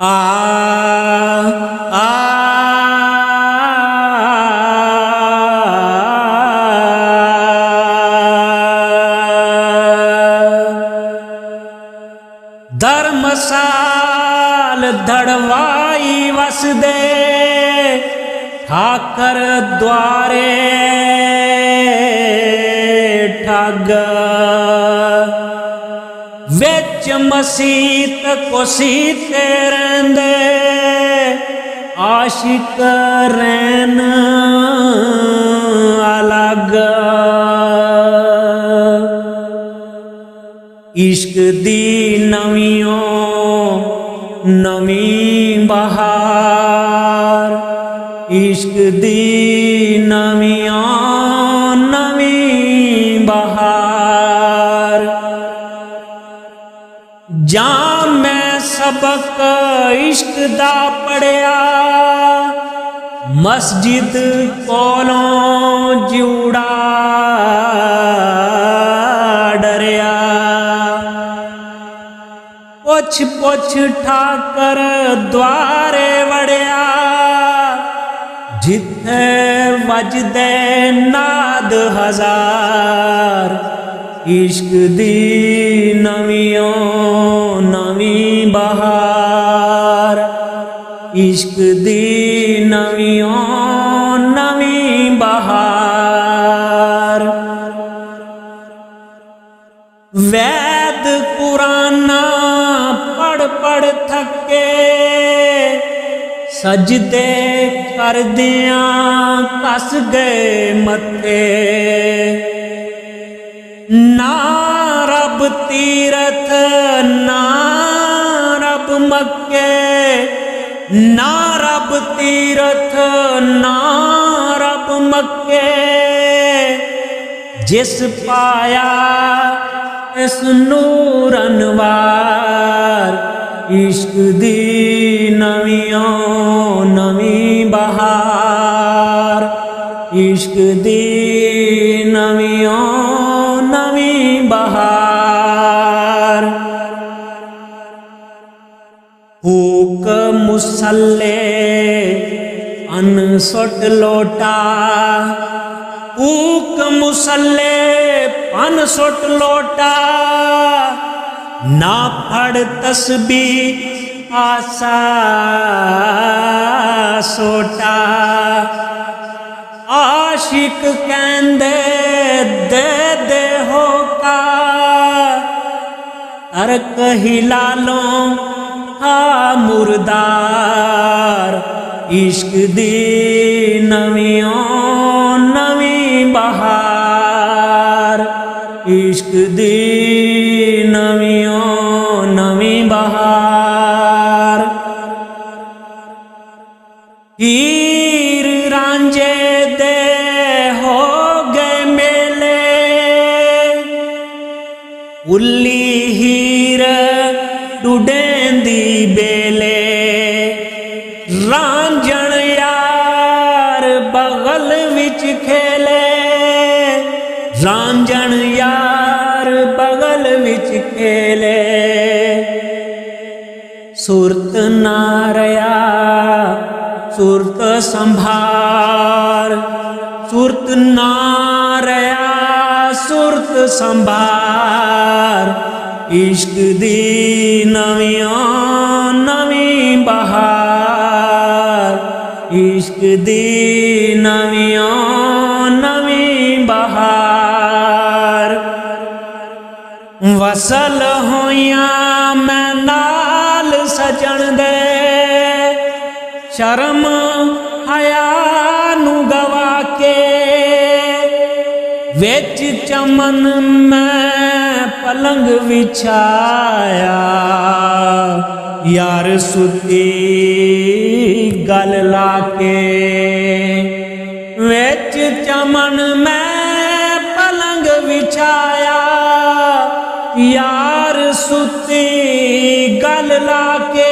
आ आ धर्मसाल धड़वाई वसदे ठाकर द्वारे ठग विच मसीत कुसीते रहंदे आशिक रहन अलग। इश्क दी नवियों नवी बहार, इश्क दी नवियों नवी बहार। जां मैं सबक इश्क दा पढ़िया मस्जिद कोलों जूड़ा डरिया। पुछ पुछ ठाकर द्वारे वड़िया जिथे वजदे नाद हजार। इश्क दी नवियों नवी बहार, इश्क दी नवियों नवी बहार। वैद कुराना पढ़ पढ़ थके सजदे कर दिया कस गए मथे। ना रब तीरथ ना रब मक्के, ना रब तीरथ ना रब मक्के। जिस पाया इस नूर अनवार। इश्क दी नवियों नवी बहार, इश्क दी नवियों नवी बहार। फूक मुसल्ले अनसुट लोटा, फूक मुसल्ले अनसुट लोटा। ना फड़ तस्बी आसा सोटा। आशिक कहंदे दे दे होका तरक हिला लो हा मुर्दार। इश्क दी नवियों नवी बहार, इश्क दी नवियों नवी बहार। हीर रांझे दे हो गए मेले, उल्ली हीर डुडेंदी बेले। रांझण यार बगल विच खेले, रांझण यार बगल विच खेले। सुरत ना रया सुरत संभार, सुरत ना रया सुरत संभार। इश्क दी नवियों नवी बहार, इश्क दी नवियों नवी बहार। वसल होइया मैं नाल सजन दे, शर्म हया नू गवा के। विच चमन मैं पलंग विछाया, यार सुती गल लाके। विच चमन मैं पलंग विछाया, यार सुती गल लाके।